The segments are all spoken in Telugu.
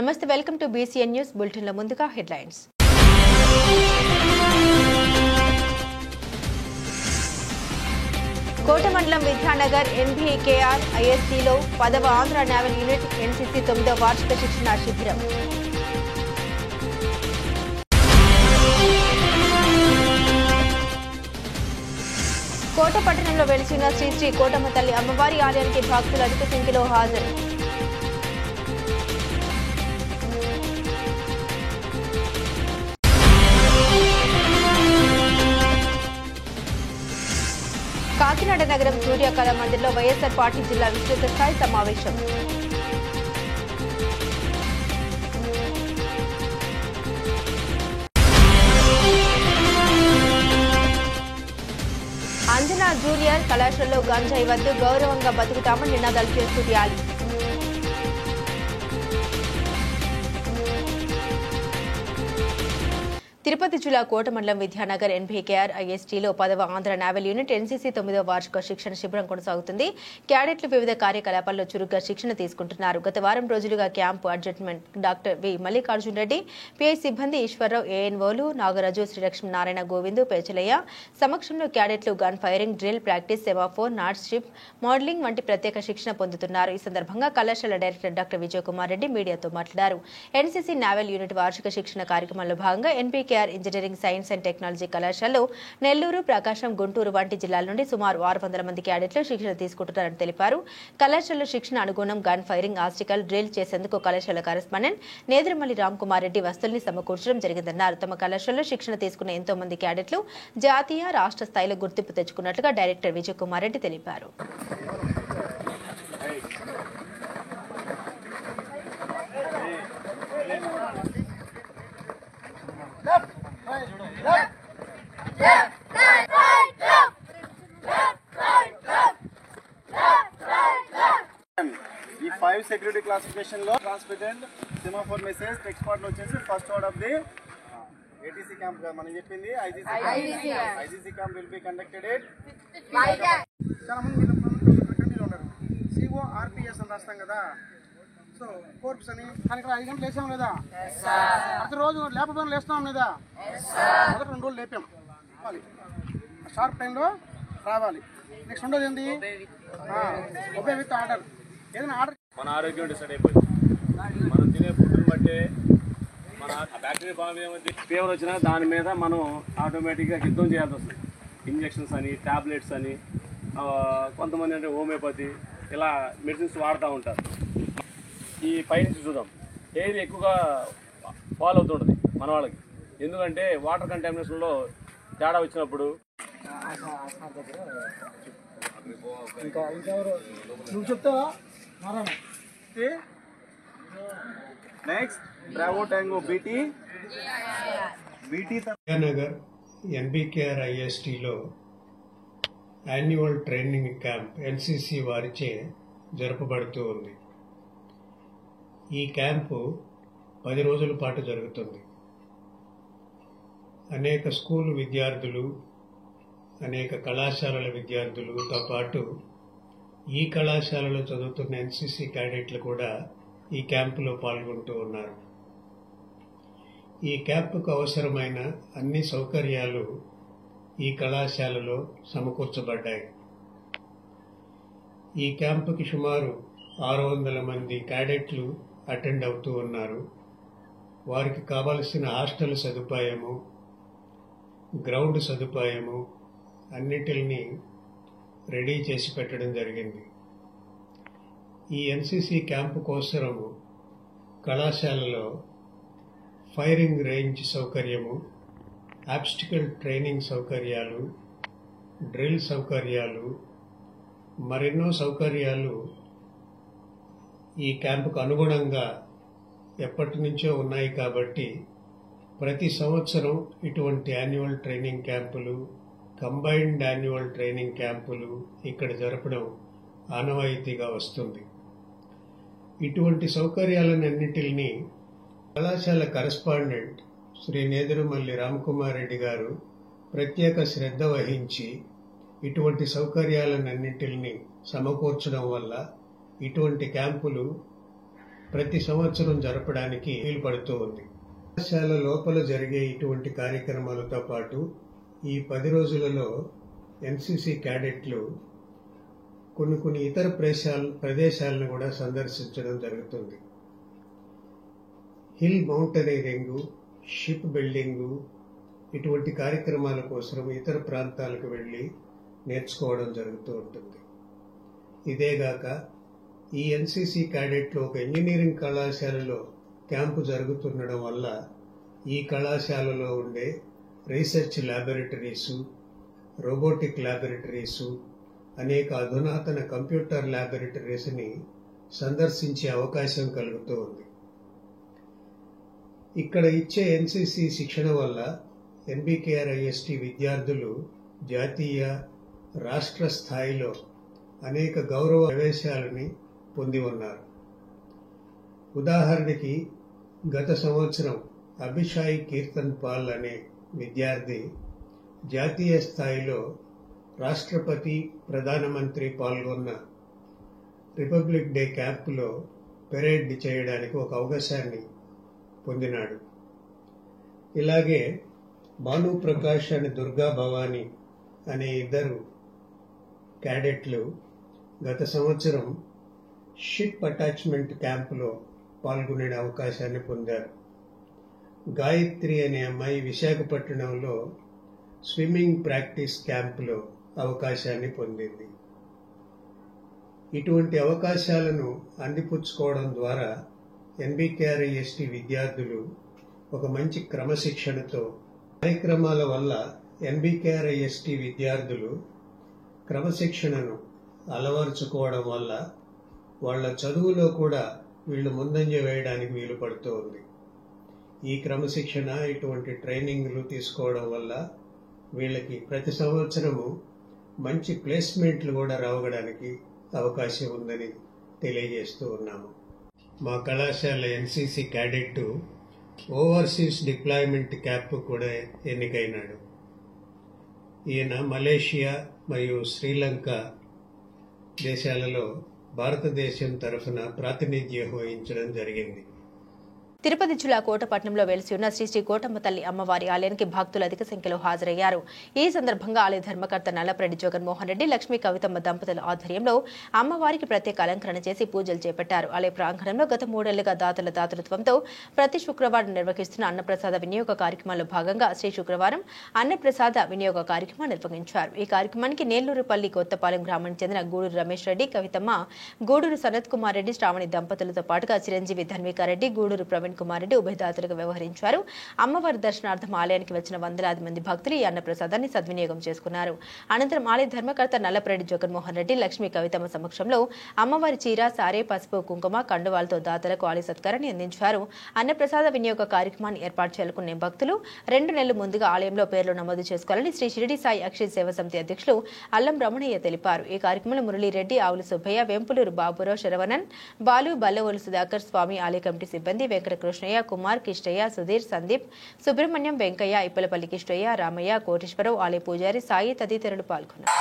నమస్తే, welcome to BCN news bulletin. లో ముందుగా హెడ్లైన్స్. కోట మండలం విద్యానగర్ NBKR ISTలో 10వ ఆంధ్ర నేవల్ యూనిట్ NCC 9వ వార్షిక శిక్షణ శిబిరం. కోట పట్టణంలో వెలిసిన శ్రీ శ్రీ కోటమ్మ తల్లి అమ్మవారి ఆలయానికి భక్తులు అధిక సంఖ్యలో హాజరు. కాకినాడ నగరం సూర్యకళా మందిర్లో వైఎస్ఆర్ పార్టీ జిల్లా విస్తృత స్థాయి సమావేశం. అంజనా జూనియర్ కళాశాలలో గంజాయి వద్దు, గౌరవంగా బతుకుతామని నినాదాలు చేస్తూ ర్యాలీ. తిరుపతి జిల్లా కోట మండలం విద్యానగర్ NBKR ISTలో 10వ ఆంధ్ర నేవల్ యూనిట్ NCC 9వ వార్షిక శిక్షణ శిబిరం కొనసాగుతుంది. క్యాడెట్లు వివిధ కార్యకలాపాల్లో చురుగ్గా శిక్షణ తీసుకుంటున్నారు. గత వారం రోజులుగా camp adjutant doctor V Mallikarjun Reddy, PI సిబ్బంది ఈశ్వరరావు, ANOలు నాగరాజు, శ్రీలక్ష్మీనారాయణ, గోవిందు, పేచలయ్య సమక్షంలో క్యాడెట్లు gun firing, drill practice, semaphore, knot strip, modelling వంటి ప్రత్యేక శిక్షణ పొందుతున్నారు. ఈ సందర్భంగా కళాశాల డైరెక్టర్ డాక్టర్ విజయ్ కుమార్ రెడ్డి మీడియాతో మాట్లాడారు. NCC నేవల్ యూనిట్ వార్షిక శిక్షణ కార్యక్రమంలో భాగంగా NBKR engineering science and technology కళాశాలలో నెల్లూరు, ప్రకాశం, గుంటూరు వంటి జిల్లాల నుండి సుమారు 600 మంది క్యాడెట్లు శిక్షణ తీసుకుంటున్నారని తెలిపారు. కళాశాలలో శిక్షణ అనుగుణం గన్ ఫైరింగ్, ఆస్టికల్ డ్రిల్ చేసేందుకు కళాశాల కరెస్పాండెంట్ నేదురుమల్లి రామ్కుమార్ రెడ్డి వస్తువుల్ని సమకూర్చడం జరిగిందన్నారు. తమ కళాశాలలో శిక్షణ తీసుకున్న ఎంతో మంది క్యాడెట్లు జాతీయ, రాష్ట్ర స్థాయిలో గుర్తింపు తెచ్చుకున్నట్లుగా డైరెక్టర్ విజయ్ కుమార్ రెడ్డి తెలిపారు. ఈ 5 సెక్యూరిటీ క్లాసిఫికేషన్ లో ట్రాన్స్మిటెడ్ సెమాఫోర్ మెసేజ్ ఎక్స్పర్ట్ లో వచ్చేసి first order of the ATC camp మనం చెప్పింది ICC camp will be conducted at చాలా మంది కంట్రీలో ఉన్నారు. CORPS అని రాస్తాం కదా, సో కోర్ప్స్ అని. కానీ ఇక్కడ 5 గంటలు లేసాం లేదా? ప్రతి రోజు లేపడం లేస్తున్నాం లేదా? మొదటి 2 రోజులు లేపాం. షార్ప్ టైంలో రావాలి. నెక్స్ట్ ఉండదు ఏంటి? Obey with order. ఏదైనా ఆర్డర్ మన ఆరోగ్యం డిసైడ్ అయిపోయింది. మనం తినే ఫుడ్ని బట్టి మన బ్యాక్టీరియా ఫామ్ ఏమైంది, ఫీవర్ వచ్చినా దాని మీద మనం ఆటోమేటిక్గా యుద్ధం చేయాల్సి వస్తుంది. ఇంజెక్షన్స్ అని, ట్యాబ్లెట్స్ అని, కొంతమంది అంటే హోమియోపతి, ఇలా మెడిసిన్స్ వాడుతూ ఉంటారు. ఈ పైనుంచి చూద్దాం, ఎయిర్ ఎక్కువగా ఫాలో అవుతుంటుంది మన వాళ్ళకి. ఎందుకంటే వాటర్ కంటామినేషన్లో తేడా వచ్చినప్పుడు నువ్వు చెప్తావా? Next bravo tango BT Vidyanagar NBKR ISTలో యాన్యువల్ ట్రైనింగ్ క్యాంప్ NCC వారిచే జరపబడుతూ ఉంది. ఈ క్యాంపు 10 రోజుల పాటు జరుగుతుంది. అనేక స్కూల్ విద్యార్థులు, అనేక కళాశాలల విద్యార్థులతో పాటు ఈ కళాశాలలో చదువుతున్న NCC క్యాడెట్లు కూడా ఈ క్యాంపులో పాల్గొంటూ ఉన్నారు. ఈ క్యాంపుకు అవసరమైన అన్ని సౌకర్యాలు ఈ కళాశాలలో సమకూర్చబడ్డాయి. ఈ క్యాంపుకి సుమారు 600 మంది క్యాడెట్లు అటెండ్ అవుతూ ఉన్నారు. వారికి కావలసిన హాస్టల్ సదుపాయము, గ్రౌండ్ సదుపాయము అన్నిటిని రెడీ చేసి పెట్టడం జరిగింది. ఈ NCC క్యాంపు కోసం కళాశాలలో ఫైరింగ్ రేంజ్ సౌకర్యము, ఆబ్స్టికల్ ట్రైనింగ్ సౌకర్యాలు, డ్రిల్ సౌకర్యాలు, మరెన్నో సౌకర్యాలు ఈ క్యాంపుకు అనుగుణంగా ఎప్పటి నుంచో ఉన్నాయి. కాబట్టి ప్రతి సంవత్సరం ఇటువంటి యాన్యువల్ ట్రైనింగ్ క్యాంపులు, కంబైన్డ్ యాన్యువల్ ట్రైనింగ్ క్యాంపులు ఇక్కడ జరపడం ఆనవాయితీగా వస్తుంది. ఇటువంటి సౌకర్యాలన్నింటినీ కళాశాల కరెస్పాండెంట్ శ్రీ నేదురుమల్లి రామ్కుమార్ రెడ్డి గారు ప్రత్యేక శ్రద్ధ వహించి ఇటువంటి సౌకర్యాలన్నింటినీ సమకూర్చడం వల్ల ఇటువంటి క్యాంపులు ప్రతి సంవత్సరం జరపడానికి వీలు పడుతూ ఉంది. కళాశాల లోపల జరిగే ఇటువంటి కార్యక్రమాలతో పాటు ఈ 10 రోజులలో ఎన్సీసీ క్యాడెట్లు కొన్ని ఇతర ప్రదేశాలను కూడా సందర్శించడం జరుగుతుంది. హిల్ మౌంటైనరింగ్, షిప్ బిల్డింగ్ ఇటువంటి కార్యక్రమాల కోసం ఇతర ప్రాంతాలకు వెళ్ళి నేర్చుకోవడం జరుగుతూ ఉంటుంది. ఇదేగాక ఈ ఎన్సీసీ క్యాడెట్లు ఒక ఇంజనీరింగ్ కళాశాలలో క్యాంపు జరుగుతుండడం వల్ల ఈ కళాశాలలో ఉండే రీసెర్చ్ ల్యాబొరేటరీసు, రోబోటిక్ ల్యాబొరేటరీసు, అనేక అధునాతన కంప్యూటర్ ల్యాబొరేటరీస్ని సందర్శించే అవకాశం కలుగుతూ ఉంది. ఇక్కడ ఇచ్చే ఎన్సీసీ శిక్షణ వల్ల NBKR-IST విద్యార్థులు జాతీయ, రాష్ట్ర స్థాయిలో అనేక గౌరవ ప్రవేశాలని పొంది ఉన్నారు. ఉదాహరణకి గత సంవత్సరం అభిషాయ్ కీర్తన్ పాల్ అనే విద్యార్థి జాతీయ స్థాయిలో రాష్ట్రపతి, ప్రధానమంత్రి పాల్గొన్న రిపబ్లిక్ డే క్యాంపులో పెరేడ్ చేయడానికి ఒక అవకాశాన్ని పొందినాడు. ఇలాగే భాను ప్రకాష్ అని దుర్గా భవానీ అనే ఇద్దరు క్యాడెట్లు గత సంవత్సరం షిప్ అటాచ్మెంట్ క్యాంపులో పాల్గొనే అవకాశాన్ని పొందారు. గాయత్రి అనే అమ్మాయి విశాఖపట్నంలో స్విమ్మింగ్ ప్రాక్టీస్ క్యాంపులో అవకాశాన్ని పొందింది. ఇటువంటి అవకాశాలను అందిపుచ్చుకోవడం ద్వారా NBKR-IST విద్యార్థులు ఒక మంచి క్రమశిక్షణతో కార్యక్రమాల వల్ల NBKR-IST విద్యార్థులు క్రమశిక్షణను అలవరుచుకోవడం వల్ల వాళ్ళ చదువులో కూడా వీళ్ళు ముందంజ వేయడానికి వీలు పడుతూ ఉంది. ఈ క్రమశిక్షణ, ఇటువంటి ట్రైనింగ్లు తీసుకోవడం వల్ల వీళ్ళకి ప్రతి సంవత్సరము మంచి ప్లేస్మెంట్లు కూడా రావడానికి అవకాశం ఉందని తెలియజేస్తూ ఉన్నాము. మా కళాశాల NCC cadet overseas deployment camp కూడా ఎన్నికైనాడు. ఈయన మలేషియా మరియు శ్రీలంక దేశాలలో భారతదేశం తరఫున ప్రాతినిధ్యం వహించడం జరిగింది. తిరుపతి జిల్లా కోటపట్నంలో వెలిసి ఉన్న శ్రీ శ్రీ కోటమ్మ తల్లి అమ్మవారి ఆలయానికి భక్తులు అధిక సంఖ్యలో హాజరయ్యారు. ఈ సందర్భంగా ఆలయ ధర్మకర్త నల్లపరెడ్డి జగన్మోహన్ రెడ్డి, లక్ష్మీ కవితమ్మ దంపతుల ఆధ్వర్యంలో అమ్మవారికి ప్రత్యేక అలంకరణ చేసి పూజలు చేపట్టారు. ఆలయ ప్రాంగణంలో గత 3 ఏళ్లుగా దాతల దాతృత్వంతో ప్రతి శుక్రవారం నిర్వహిస్తున్న అన్నప్రసాద వినియోగ కార్యక్రమంలో భాగంగా శ్రీ శుక్రవారం అన్నప్రసాద వినియోగ కార్యక్రమం నిర్వహించారు. ఈ కార్యక్రమానికి నేలూరుపల్లి కొత్తపాలెం గ్రామానికి చెందిన గూడూరు రమేష్ రెడ్డి, కవితమ్మ, గూడూరు సనత్ కుమార్ రెడ్డి, శ్రావణి దంపతులతో పాటుగా చిరంజీవి ధన్వికారెడ్డి, గూడూరు ప్రవీణ్ కుమార్ రెడ్డి ఉభయదాతలుగా వ్యవహరించారు. అమ్మవారి దర్శనార్థం ఆలయానికి వచ్చిన వందలాది మంది భక్తులు ఈ అన్నప్రసాదాన్ని సద్వినియోగం చేసుకున్నారు. అనంతరం ఆలయ ధర్మకర్త నల్లపరెడ్డి జగన్మోహన్ రెడ్డి, లక్ష్మీ కవితమ్మ సమక్షంలో అమ్మవారి చీర, సారే, పసుపు, కుంకుమ, కండువాలతో దాతలకు ఆలయ సత్కారాన్ని అందించారు. అన్నప్రసాద వినియోగ కార్యక్రమాన్ని ఏర్పాటు చేయాలనుకునే భక్తులు 2 నెలల ముందుగా ఆలయంలో పేర్లు నమోదు చేసుకోవాలని శ్రీ షిరిడి సాయి అక్షయ సేవా సమితి అధ్యక్షులు అల్లం రమణయ్య తెలిపారు. ఈ కార్యక్రమంలో మురళీరెడ్డి, ఆవుల సుబ్బయ్య, వెంపులూరు బాబురావు, శరవణన్, బాలు, బల్లవోలు సుధాకర్, స్వామి, ఆలయ కమిటీ సిబ్బంది, వెంకటకృష్ణయ్య, కుమార్, కిష్టయ్య, సుధీర్, సందీప్, సుబ్రహ్మణ్యం, వెంకయ్య, ఇప్పలపల్లి కిష్టయ్య, రామయ్య, కోటేశ్వరరావు, ఆలయ పూజారి సాయి తదితరులు పాల్గొన్నారు.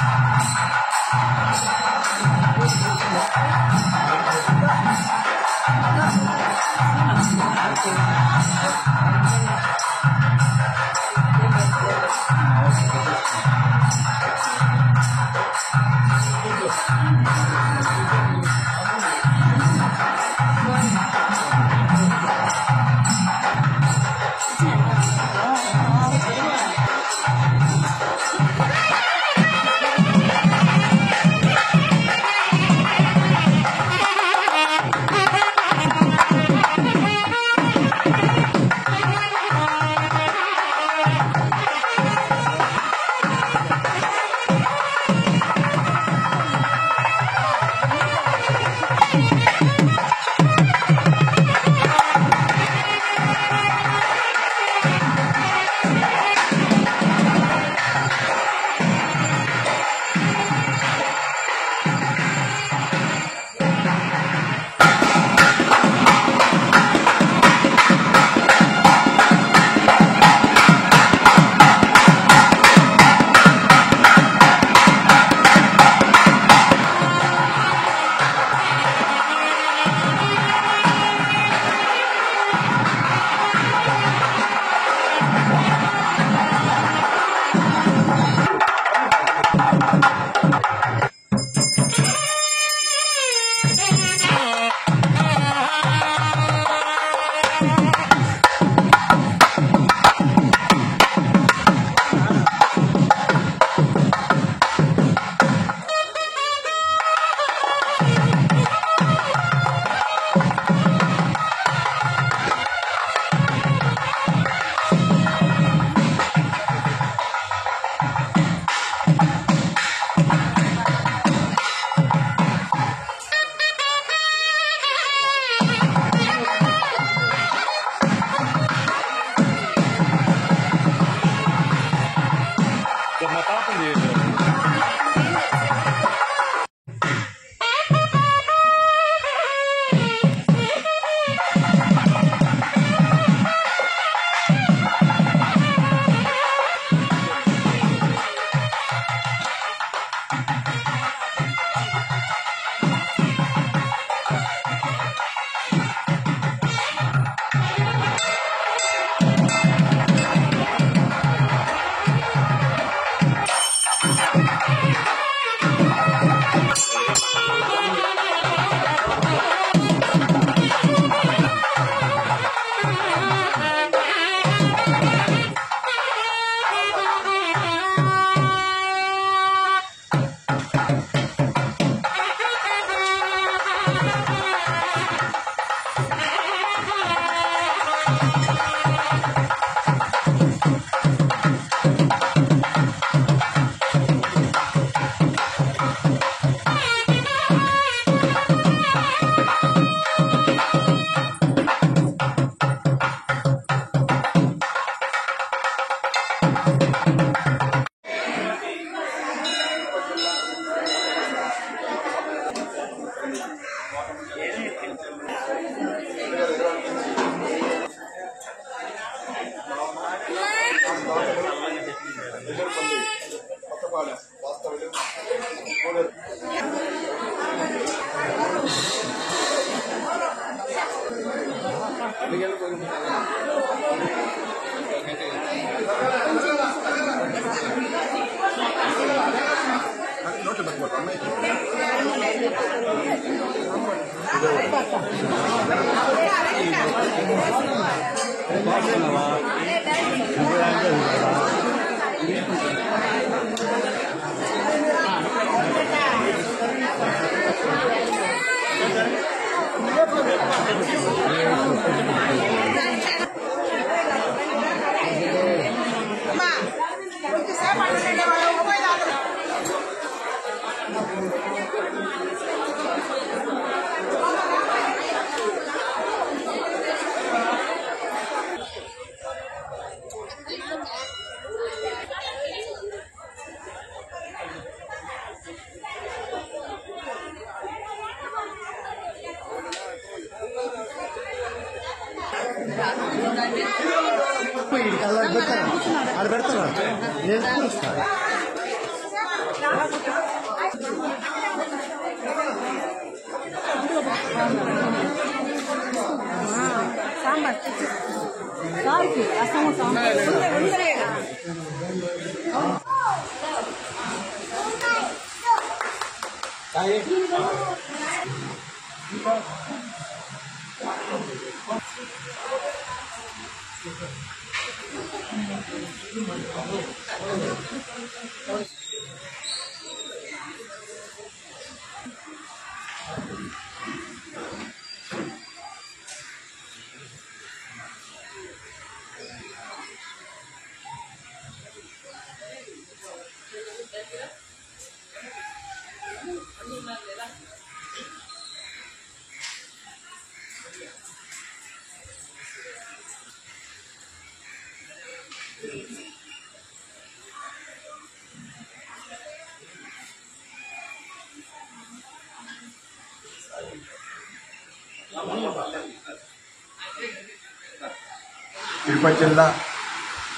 తిరుపతి జిల్లా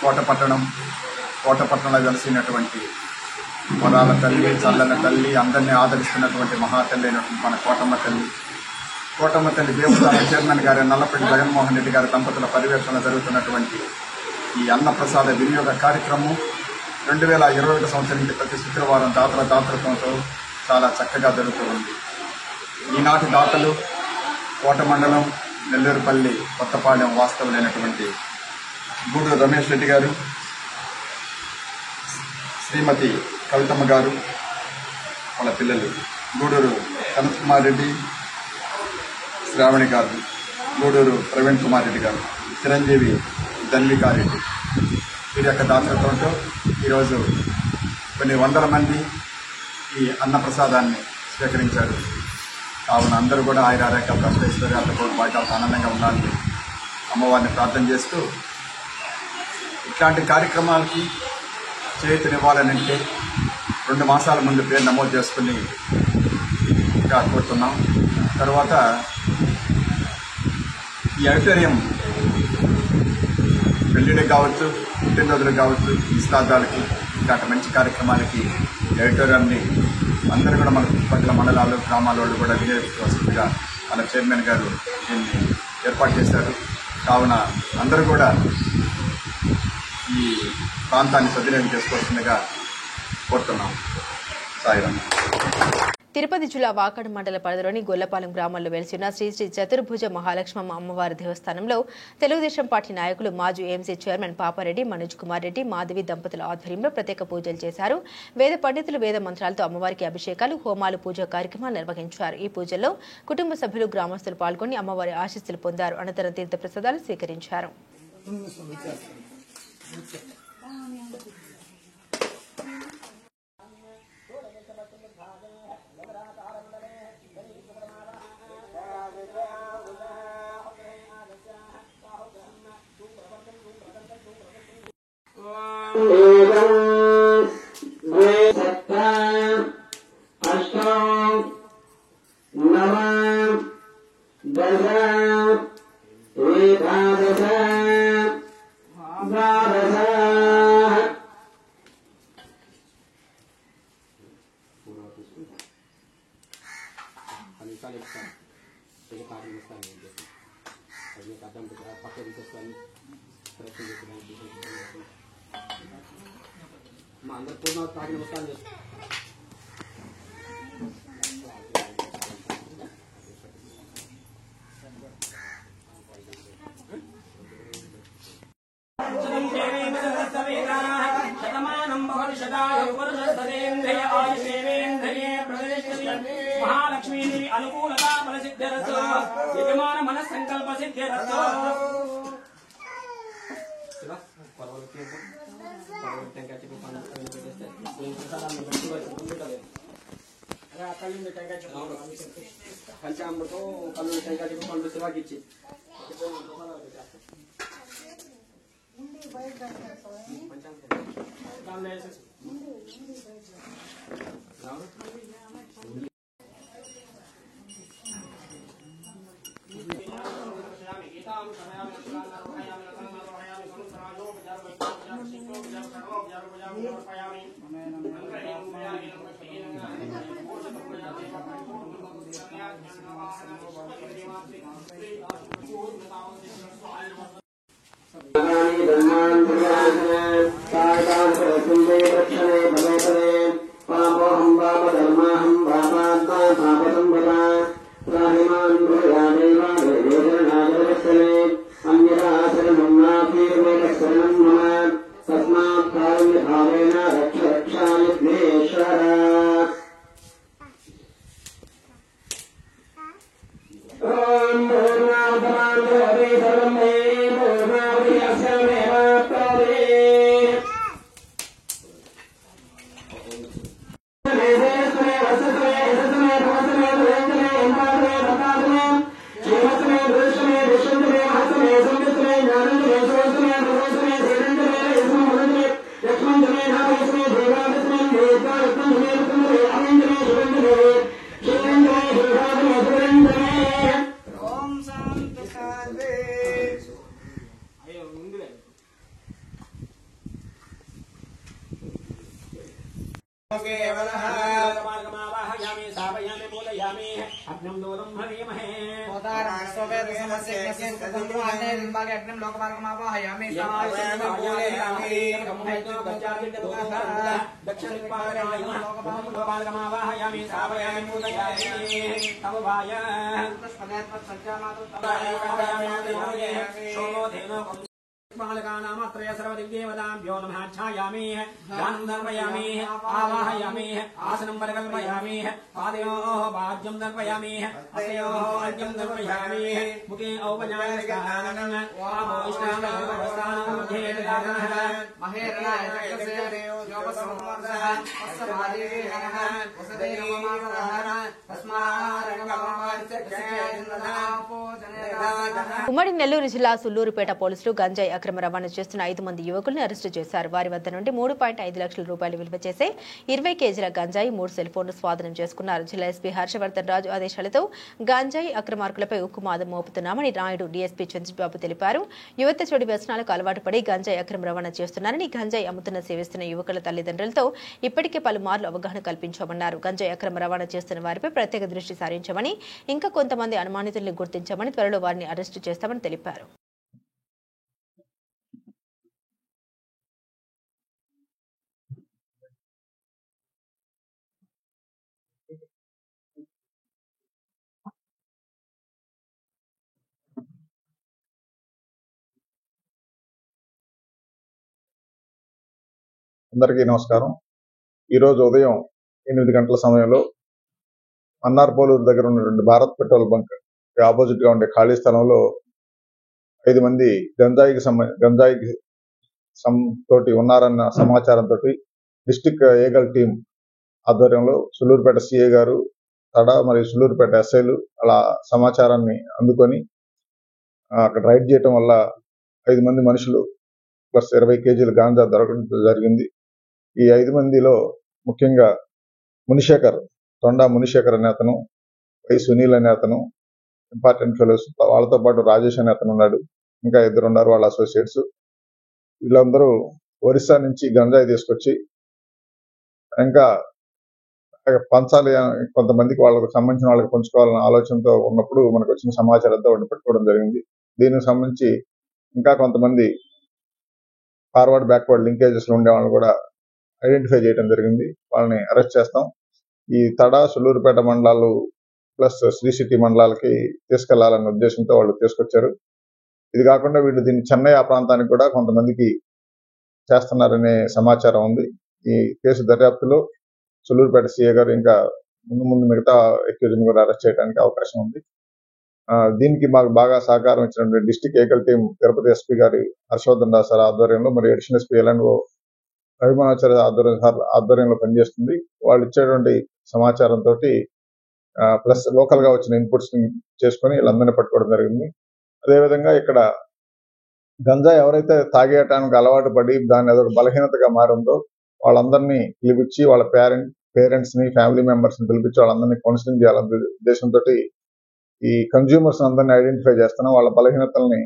కోటపట్టణంలో వెలిసినటువంటి వరాల తల్లి, చల్లని తల్లి, అందరినీ ఆదరిస్తున్నటువంటి మహాతల్లి అయినటువంటి మన కోటమ్మ తల్లి దేవస్థాన చైర్మన్ గారి నల్లపల్లి జగన్మోహన్ రెడ్డి గారి దంపతుల పర్యవేక్షణలో జరుగుతున్నటువంటి ఈ అన్నప్రసాద వినియోగ కార్యక్రమం 2021 సంవత్సరం నుంచి ప్రతి శుక్రవారం దాతృత్వంతో చాలా చక్కగా జరుగుతూ ఉంది. ఈనాటి దాతలు కోట మండలం నెల్లూరుపల్లి కొత్తపాలెం వాస్తవులైనటువంటి గూడూరు రమేష్ రెడ్డి గారు, శ్రీమతి కవితమ్మ గారు, వాళ్ళ పిల్లలు గూడూరు కనత్ కుమార్ రెడ్డి, శ్రావణి గారు, గూడూరు ప్రవీణ్ కుమార్ రెడ్డి గారు, చిరంజీవి ధన్వికారెడ్డి, వీరి యొక్క దాతృత్వంతో ఈరోజు కొన్ని వందల మంది ఈ అన్నప్రసాదాన్ని స్వీకరించారు. కావున అందరూ కూడా ఆయురారోగ్య ప్రశ్నేశ్వర్యాలతో బయట ఆనందంగా ఉండాలని అమ్మవారిని ప్రార్థన చేస్తూ ఇట్లాంటి కార్యక్రమాలకి చేయూతనివ్వాలనంటే 2 మాసాల ముందు పేరు నమోదు చేసుకుని కోరుతున్నాం. తర్వాత ఈ ఆడిటోరియం పెళ్లిళ్ళకి కావచ్చు, పుట్టినరోజులకు కావచ్చు, నిశ్చితార్థాలకి, ఇలాంటి మంచి కార్యక్రమాలకి ఆడిటోరియంని అందరూ కూడా మన చుట్టుపక్కల మండలాలు, గ్రామాల వాళ్ళు కూడా వినియోగించవలసిందిగా మన చైర్మన్ గారు దీన్ని ఏర్పాటు చేశారు. కావున అందరూ కూడా ఈ ప్రాంతాన్ని సద్వినియోగం చేసుకోవాల్సిందిగా కోరుతున్నాం. సాయిరామ్. తిరుపతి జిల్లా వాకాడు మండల పరిధిలోని గొల్లపాలెం గ్రామంలో వెలిసిన శ్రీ శ్రీ చతుర్భుజ మహాలక్ష్మమ్మ అమ్మవారి దేవస్థానంలో తెలుగుదేశం పార్టీ నాయకులు మాజీ ఏఎంసీ చైర్మన్ పాపారెడ్డి, మనోజ్ కుమార్ రెడ్డి, మాధవి దంపతుల ఆధ్వర్యంలో ప్రత్యేక పూజలు చేశారు. వేద పండితులు వేద మంత్రాలతో అమ్మవారికి అభిషేకాలు, హోమాలు, పూజా కార్యక్రమాలు నిర్వహించారు. ఈ పూజల్లో కుటుంబ సభ్యులు, గ్రామస్తులు పాల్గొని అమ్మవారి ఆశీస్సులు పొందారు. అనంతరం తీర్థ ప్రసాదాలు స్వీకరించారు. బస్తాలు ఇస్తాను కాటన్ బస్తాలు అది అర్థం పక్క తీసేస్తాను ప్రయత్నం చేసేదానికి మా అందరు పూర్ణ కాటన్ బస్తాలు చేస్తాను. महालक्ष्मी अनुकूलता बल सिद्धिरस्तु यजमान मन संकल्प सिद्धिरस्तु పంచామృతం కళ్ళు టెంకాయ చెప్పి పండు శివాకి ఇచ్చి बालकानामत्रय सर्वदिग्देवताभ्यो नमः ध्यायामि दानं दर्पयामि आवाहयामि आसनं परिकल्पयामि पादयोः पाद्यं दर्पयामि हस्तयोः अर्घ्यं दर्पयामि मुखे औपचारिकदानं वामोष्टाङ्गस्थानं मध्ये दानः महेरणायकस्य योगसंवर्धः अस्सभादेवः वसुदेवमातरः ఉమ్మడి నెల్లూరు జిల్లా సుల్లూరుపేట పోలీసులు గంజాయి అక్రమ రవాణా చేస్తున్న 5 మంది యువకులను అరెస్టు చేశారు. వారి వద్ద నుండి 3.5 లక్షల రూపాయలు విలువ చేసే 20 కేజీల గంజాయి 3 సెల్ ఫోన్లు స్వాధీనం చేసుకున్నారు. జిల్లా ఎస్పీ హర్షవర్ధన్ రాజు ఆదేశాలతో గంజాయి అక్రమార్కులపై ఉక్కుమాదం మోపుతున్నామని నాయుడు డీఎస్పీ చంద్రబాబు తెలిపారు. యువత చెడు వ్యసనాలకు అలవాటు పడి గంజాయి అక్రమ రవాణా చేస్తున్నారని, గంజాయి అమ్ముతున్న సేవిస్తున్న యువకుల తల్లిదండ్రులతో ఇప్పటికే పలుమార్లు అవగాహన కల్పించామన్నారు. గంజాయి అక్రమ రవాణా చేస్తున్న వారిపై ప్రత్యేక దృష్టి సారించామని, ఇంకా కొంతమంది అనుమానితులను గుర్తించామని, త్వరలో వారిని అరెస్టు చేస్తామని తెలిపారు. అందరికీ నమస్కారం. ఈరోజు ఉదయం 8 గంటల సమయంలో అన్నార్పోలూరు దగ్గర ఉన్నటువంటి భారత్ పెట్రోల్ బంక్ ఆపోజిట్ గా ఉండే ఖాళీ స్థలంలో 5 మంది గంజాయికి తోటి ఉన్నారన్న సమాచారంతో డిస్టిక్ ఏగల్ టీం ఆధ్వర్యంలో సుల్లూరుపేట సిఐ గారు తడ మరియు సుల్లూరుపేట ఎస్ఐలు అలా సమాచారాన్ని అందుకొని అక్కడ రైడ్ చేయటం వల్ల 5 మంది మనుషులు ప్లస్ 20 కేజీల గాంజా దొరకడం జరిగింది. ఈ 5 మందిలో ముఖ్యంగా తొండా మునిశేఖర్ అనే అతను, వై సునీల్ అనే అతను ఇంపార్టెంట్ ఫెలోస్, వాళ్ళతో పాటు రాజేష్ అనే అతను ఉన్నాడు. ఇంకా 2 ఉన్నారు వాళ్ళ అసోసియేట్స్. వీళ్ళందరూ ఒరిస్సా నుంచి గంజాయి తీసుకొచ్చి ఇంకా పంచాలి, కొంతమందికి వాళ్ళకు సంబంధించిన వాళ్ళకి పంచుకోవాలన్న ఆలోచనతో ఉన్నప్పుడు మనకు వచ్చిన సమాచారంతో వాటిని పెట్టుకోవడం జరిగింది. దీనికి సంబంధించి ఇంకా కొంతమంది ఫార్వర్డ్ బ్యాక్వర్డ్ లింకేజెస్ లో ఉండే వాళ్ళని కూడా ఐడెంటిఫై చేయడం జరిగింది. వాళ్ళని అరెస్ట్ చేస్తాం. ఈ తడ సుళ్ళూరుపేట మండలాలు ప్లస్ శ్రీ సిటీ మండలాలకి తీసుకెళ్లాలన్న ఉద్దేశంతో వాళ్ళు తీసుకొచ్చారు. ఇది కాకుండా వీళ్ళు దీన్ని చెన్నై ఆ ప్రాంతానికి కూడా కొంతమందికి చేస్తున్నారనే సమాచారం ఉంది. ఈ కేసు దర్యాప్తులో సుళ్ళూరుపేట సీఏ గారు ఇంకా ముందు మిగతా ఎక్యూజ్ని కూడా అరెస్ట్ చేయడానికి అవకాశం ఉంది. దీనికి మాకు బాగా సహకారం ఇచ్చినటువంటి డిస్టిక్ ఏకల్ టీం తిరుపతి ఎస్పీ గారి హర్షవర్ధన్ రావు సార్ ఆధ్వర్యంలో, మరి అడిషనల్ ఎస్పీ ఎల్ఎన్ఓ రవిమానాచార్య ఆధ్వర్యంలో పనిచేస్తుంది. వాళ్ళు ఇచ్చేటువంటి సమాచారంతో ప్లస్ లోకల్ గా వచ్చిన ఇన్పుట్స్ ని చేసుకుని వీళ్ళందరినీ పట్టుకోవడం జరిగింది. అదేవిధంగా ఇక్కడ గంజాయి ఎవరైతే తాగేయటానికి అలవాటు పడి దాన్ని అదొక బలహీనతగా మారిందో వాళ్ళందరినీ పిలిపించి వాళ్ళ పేరెంట్స్ ని ఫ్యామిలీ మెంబర్స్ ని పిలిపించి వాళ్ళందరినీ కౌన్సిలింగ్ చేయాలనే ఉద్దేశంతో ఈ కన్జ్యూమర్స్ అందరినీ ఐడెంటిఫై చేస్తున్నాం. వాళ్ళ బలహీనతల్ని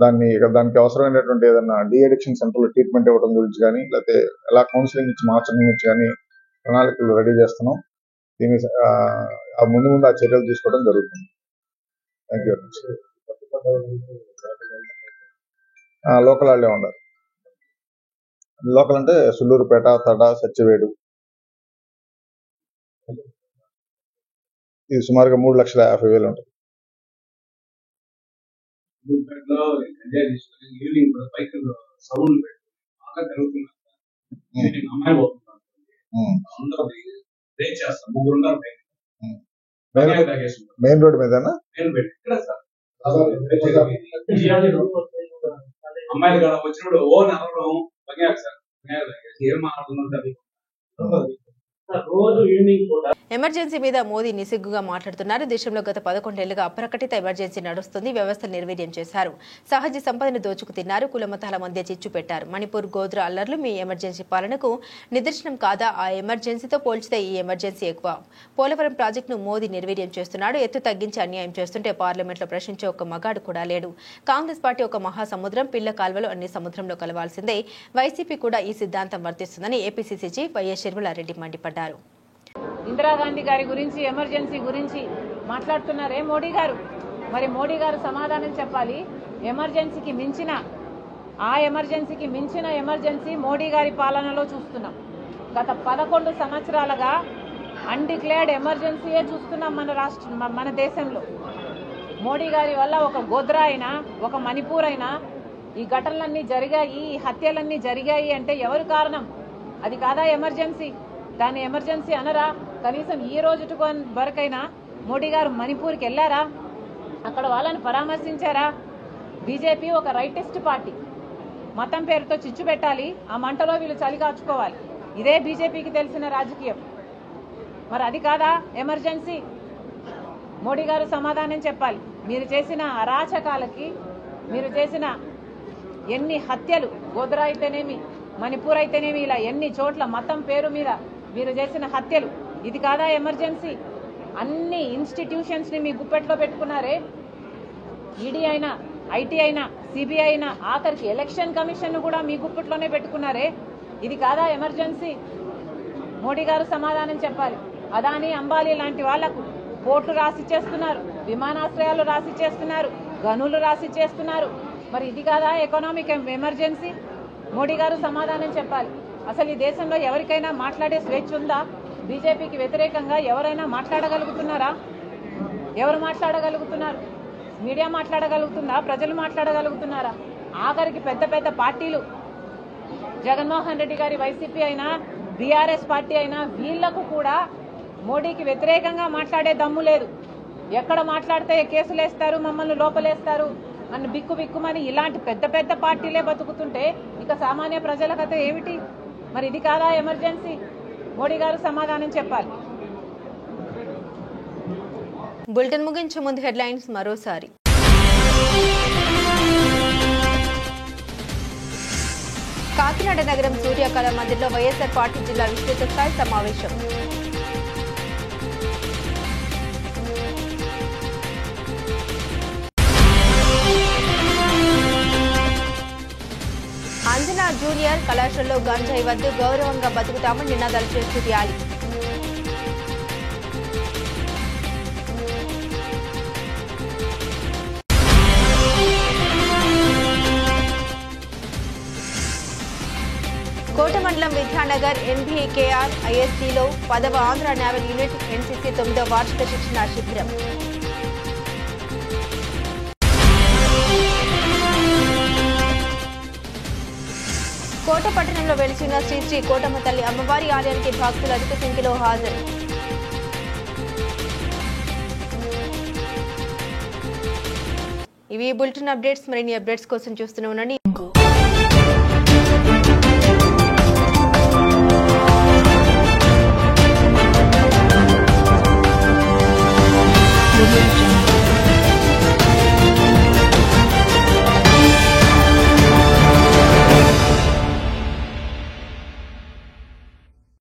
దానికి అవసరమైనటువంటి ఏదైనా డి అడిక్షన్ సెంటర్ లో ట్రీట్మెంట్ ఇవ్వడం గురించి కానీ, లేకపోతే ఎలా కౌన్సిలింగ్ ఇచ్చి మార్చడం గురించి కానీ ప్రణాళికలు రెడీ చేస్తున్నాం. దీని ముందు ఆ చర్యలు తీసుకోవడం జరుగుతుంది. Thank you. లోకల్ వాళ్ళే ఉన్నారు. లోకల్ అంటే సుళ్ళూరుపేట, తడ, సత్యవేడు. ఇది సుమారుగా 3,50,000 ఉంటుంది. మెయిన్ రోడ్ మీదనా? అమ్మాయిలు కూడా వచ్చినప్పుడు ఓ నరవడం బగ్గారు సార్, ఏం మాట్లాడుతున్నారు రోజు ఈవినింగ్ కూడా. ఎమర్జెన్సీ మీద మోదీ నిస్సిగ్గుగా మాట్లాడుతున్నారు. దేశంలో గత 11 ఏళ్లుగా అప్రకటిత ఎమర్జెన్సీ నడుస్తుంది. వ్యవస్థను నిర్వీర్యం చేశారు. సహజ సంపదను దోచుకు తిన్నారు. కులమతాల మధ్య చిచ్చు పెట్టారు. మణిపూర్ గోద్రా అల్లర్లు మీ ఎమర్జెన్సీ పాలనకు నిదర్శనం కాదా? ఆ ఎమర్జెన్సీతో పోల్చితే ఈ ఎమర్జెన్సీ ఎక్కువ. పోలవరం ప్రాజెక్టును మోదీ నిర్వీర్యం చేస్తున్నాడు. ఎత్తు తగ్గించి అన్యాయం చేస్తుంటే పార్లమెంట్లో ప్రశ్నించే ఒక్క మగాడు కూడా లేడు. కాంగ్రెస్ పార్టీ ఒక మహాసముద్రం, పిల్ల కాల్వలు అన్ని సముద్రంలో కలవాల్సిందే. వైసీపీ కూడా ఈ సిద్ధాంతం వర్తిస్తుందని ఏపీసీసీ చీఫ్ వైఎస్ షర్మిలారెడ్డి మండిపడ్డారు. ఇందిరాగాంధీ గారి గురించి, ఎమర్జెన్సీ గురించి మాట్లాడుతున్నారే మోడీ గారు. మరి మోడీ గారు సమాధానం చెప్పాలి. ఎమర్జెన్సీకి మించిన, ఆ ఎమర్జెన్సీకి మించిన ఎమర్జెన్సీ మోడీ గారి పాలనలో చూస్తున్నాం. గత 11 సంవత్సరాలుగా అన్డిక్లేర్డ్ ఎమర్జెన్సీయే చూస్తున్నాం మన దేశంలో. మోడీ గారి వల్ల ఒక గోద్రా అయినా, ఒక మణిపూర్ అయినా ఈ ఘటనలన్నీ జరిగాయి, ఈ హత్యలన్నీ జరిగాయి అంటే ఎవరు కారణం? అది కాదా ఎమర్జెన్సీ? దాన్ని ఎమర్జెన్సీ అనరా? కనీసం ఈ రోజు వరకైనా మోడీ గారు మణిపూర్కి వెళ్ళారా? అక్కడ వాళ్ళని పరామర్శించారా? బీజేపీ ఒక రైటిస్ట్ పార్టీ. మతం పేరుతో చిచ్చు పెట్టాలి, ఆ మంటలో వీళ్ళు చలి కాచుకోవాలి. ఇదే బీజేపీకి తెలిసిన రాజకీయం. మరి అది కాదా ఎమర్జెన్సీ? మోడీ గారు సమాధానం చెప్పాలి. మీరు చేసిన అరాచకాలకి, మీరు చేసిన ఎన్ని హత్యలు, గోద్రా అయితేనేమి, మణిపూర్ అయితేనేమి, ఇలా ఎన్ని చోట్ల మతం పేరు మీద మీరు చేసిన హత్యలు, ఇది కాదా ఎమర్జెన్సీ? అన్ని ఇన్స్టిట్యూషన్స్ ని మీ గుప్పెట్లో పెట్టుకున్నారే. ఈడీ అయినా, ఐటీ అయినా, సిబిఐ అయినా, ఆఖరికి ఎలక్షన్ కమిషన్ కూడా మీ గుప్పెట్లోనే పెట్టుకున్నారే. ఇది కాదా ఎమర్జెన్సీ? మోడీ గారు సమాధానం చెప్పాలి. అదానీ, అంబానీ లాంటి వాళ్లకు పోర్టులు రాసిచ్చేస్తున్నారు, విమానాశ్రయాలు రాసిచ్చేస్తున్నారు, గనులు రాసిచ్చేస్తున్నారు. మరి ఇది కాదా ఎకనామిక్ ఎమర్జెన్సీ? మోడీ గారు సమాధానం చెప్పాలి. అసలు ఈ దేశంలో ఎవరికైనా మాట్లాడే స్వేచ్ఛ ఉందా? బీజేపీకి వ్యతిరేకంగా ఎవరైనా మాట్లాడగలుగుతున్నారా? ఎవరు మాట్లాడగలుగుతున్నారు? మీడియా మాట్లాడగలుగుతుందా? ప్రజలు మాట్లాడగలుగుతున్నారా? ఆఖరికి పెద్ద పెద్ద పార్టీలు, జగన్మోహన్ రెడ్డి గారి వైసీపీ అయినా, బీఆర్ఎస్ పార్టీ అయినా, వీళ్లకు కూడా మోడీకి వ్యతిరేకంగా మాట్లాడే దమ్ము లేదు. ఎక్కడ మాట్లాడితే కేసులు వేస్తారు, మమ్మల్ని లోపలేస్తారు అని బిక్కుమని ఇలాంటి పెద్ద పెద్ద పార్టీలే బతుకుతుంటే ఇక సామాన్య ప్రజల కథ ఏమిటి? మరి ఇది కాదా ఎమర్జెన్సీ? మోడీ గారు సమాధానం చెప్పాలి. బులెటిన్ ముగించే ముందు హెడ్లైన్స్ మరోసారి. కాకినాడ నగరం సూర్యకళ మందిర్లో వైఎస్ఆర్ పార్టీ జిల్లా విస్తృత స్థాయి సమావేశం. అంజనా జూనియర్ కళాశాలలో గంజాయి వద్దు, గౌరవంగా బతుకుతామని నినాదాలు చేస్తూ ర్యాలీ. కోటమండలం విద్యానగర్ ఎన్బీకేఆర్ ఐఎస్టీలో 10వ ఆంధ్ర నేవల్ యూనిట్ ఎన్సీసీ 9వ వార్షిక శిక్షణ శిబిరం. కోట పట్టణంలో వెలిసిన శ్రీ శ్రీ కోటమ్మ తల్లి అమ్మవారి ఆలయానికి భక్తులు అధిక సంఖ్యలో హాజరు. ఇవి బులెటిన్ అప్డేట్స్. మరిన్ని అప్డేట్స్ కోసం చూస్తూనే ఉండండి.